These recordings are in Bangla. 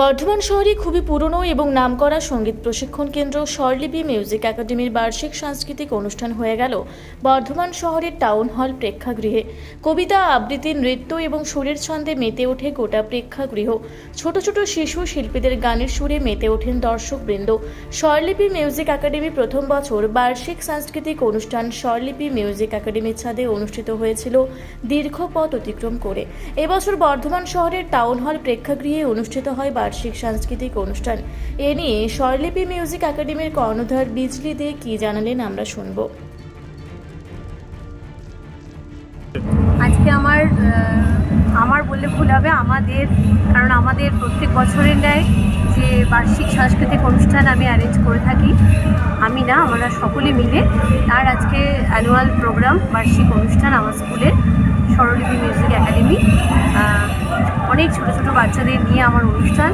বর্ধমান শহরে খুবই পুরনো এবং নামকরা সঙ্গীত প্রশিক্ষণ কেন্দ্র স্বরলিপি মিউজিক একাডেমির বার্ষিক সাংস্কৃতিক অনুষ্ঠান হয়ে গেল বর্ধমান শহরের টাউন হল প্রেক্ষাগৃহে। কবিতা, আবৃত্তি, নৃত্য এবং সুরের ছন্দে মেতে ওঠে গোটা প্রেক্ষাগৃহ। ছোট ছোট শিশু শিল্পীদের গানের সুরে মেতে ওঠেন দর্শকবৃন্দ। স্বরলিপি মিউজিক একাডেমি প্রথম বছর বার্ষিক সাংস্কৃতিক অনুষ্ঠান স্বরলিপি মিউজিক একাডেমির ছাদে অনুষ্ঠিত হয়েছিল দীর্ঘ পথ অতিক্রম করে। এবছর বর্ধমান শহরের টাউন হল প্রেক্ষাগৃহে অনুষ্ঠিত হয় বার্ষিক সাংস্কৃতিক অনুষ্ঠান। এ নিয়ে স্বরলিপি মিউজিক একাডেমির কর্ণধার বিজলি দে কি জানালেন আমরা শুনব। আজকে আমার বললে ভুল হবে, কারণ আমাদের প্রত্যেক বছরের ন্যায় যে বার্ষিক সাংস্কৃতিক অনুষ্ঠান আমি অ্যারেঞ্জ করে থাকি, আমরা সকলে মিলে তার আজকে অ্যানুয়াল প্রোগ্রাম বার্ষিক অনুষ্ঠান আমার স্কুলে স্বরলিপি মিউজিক একাডেমি। অনেক ছোটো ছোটো বাচ্চাদের নিয়ে আমার অনুষ্ঠান,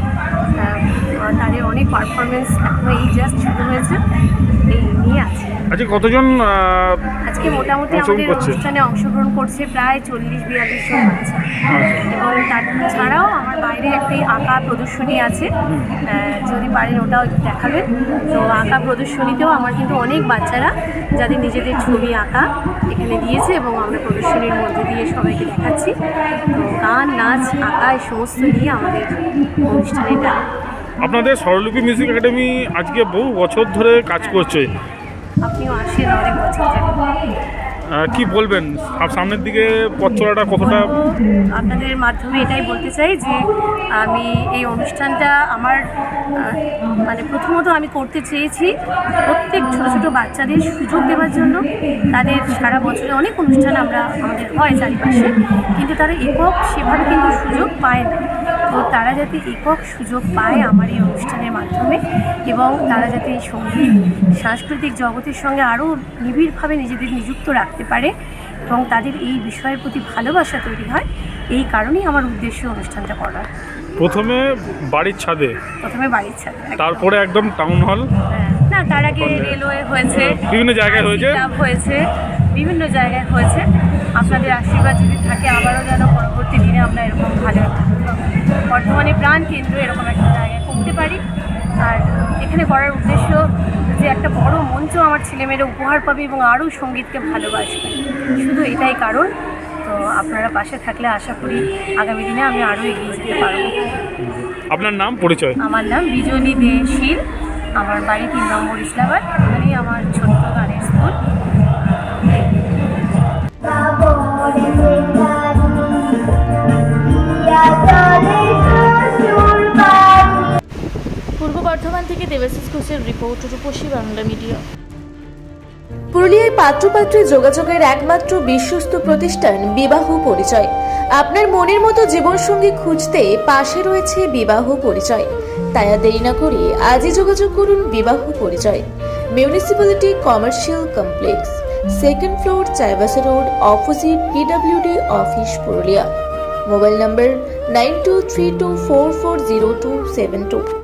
তাদের অনেক পারফরমেন্স এই জাস্ট শুরু হয়েছে, এই নিয়ে আছে। আজকে কতজন আজকে মোটামুটি আমাদের অনুষ্ঠানে অংশগ্রহণ করছে প্রায় 40-42 জন বাচ্চা, এবং তাছাড়াও আমার বাইরে একটি আঁকা প্রদর্শনী আছে, যদি পারেন ওটাও দেখাবেন। তো আঁকা প্রদর্শনীতেও আমার কিন্তু অনেক বাচ্চারা যাদের নিজেদের ছবি আঁকা এখানে দিয়েছে, এবং আমরা প্রদর্শনীর মধ্যে দিয়ে সবাইকে দেখাচ্ছি। তো গান, নাচ, আঁকা এই সমস্ত নিয়ে আমাদের অনুষ্ঠানের নাম। আপনাদের স্বরলিপি মিউজিক একাডেমি আজকে বহু বছর ধরে কাজ করছে। আপনিও আসেন অনেক বছর ধরে। কি বলবেন সামনের দিকে পথ চলাটা কতটা? আপনাদের মাধ্যমে এটাই বলতে চাই যে আমি এই অনুষ্ঠানটা প্রথমত আমি করতে চেয়েছি প্রত্যেক ছোটো ছোটো বাচ্চাদের সুযোগ দেওয়ার জন্য। তাদের সারা বছরে অনেক অনুষ্ঠান আমাদের হয় চারিপাশে, কিন্তু তারা একক সেভাবে কিন্তু সুযোগ পায় না। তো তারা যাতে একক সুযোগ পায় আমার এই অনুষ্ঠানের মাধ্যমে, এবং তারা যাতে এই সঙ্গীত সাংস্কৃতিক জগতের সঙ্গে আরও নিবিড়ভাবে নিজেদের নিযুক্ত রাখতে পারে, এবং তাদের এই বিষয়ের প্রতি ভালোবাসা তৈরি হয়, এই কারণেই আমার উদ্দেশ্য অনুষ্ঠানটা করার। প্রথমে বাড়ির ছাদে, তারপরে একদম টাউন হল, না তার আগে রেলওয়ে হয়েছে, বিভিন্ন জায়গায় হয়েছে। আপনাদের আশীর্বাদ যদি থাকে আবারও যেন পরবর্তী দিনে আমরা এরকম ভালো বর্ধমানে প্রাণ কেন্দ্র এরকম একটা জায়গায় করতে পারি। আর এখানে করার উদ্দেশ্য যে একটা বড় মঞ্চ আমার ছেলেমেয়েরা উপহার পাবে এবং আরও সঙ্গীতকে ভালোবাসবে, শুধু এটাই কারণ। তো আপনারা পাশে থাকলে আশা করি আগামী দিনে আমি আরও এগিয়ে যেতে পারবো। আপনার নাম, পরিচয়? আমার নাম বিজলি দে শীল, আমার বাড়ি 3 নম্বর ইসলামাবাদ, এখানেই আমার ছোট্ট গানের স্কুল। পূর্ব বর্ধমান থেকে দেবাশিস ঘোষের রিপোর্ট, রূপসী বাংলা মিডিয়া। পুরুলিয়ায় পাত্রপাত্রী যোগাযোগের একমাত্র বিশ্বস্ত প্রতিষ্ঠান বিবাহ পরিচয়। আপনার মনের মতো জীবনসঙ্গী খুঁজতে পাশে রয়েছে বিবাহ পরিচয়। তাই আর দেরি না করে আজই যোগাযোগ করুন বিবাহ পরিচয়। Municipality commercial complex, 2nd floor, Chaibasa road, opposite PWD office, Purulia. Mobile নম্বর 9232440272।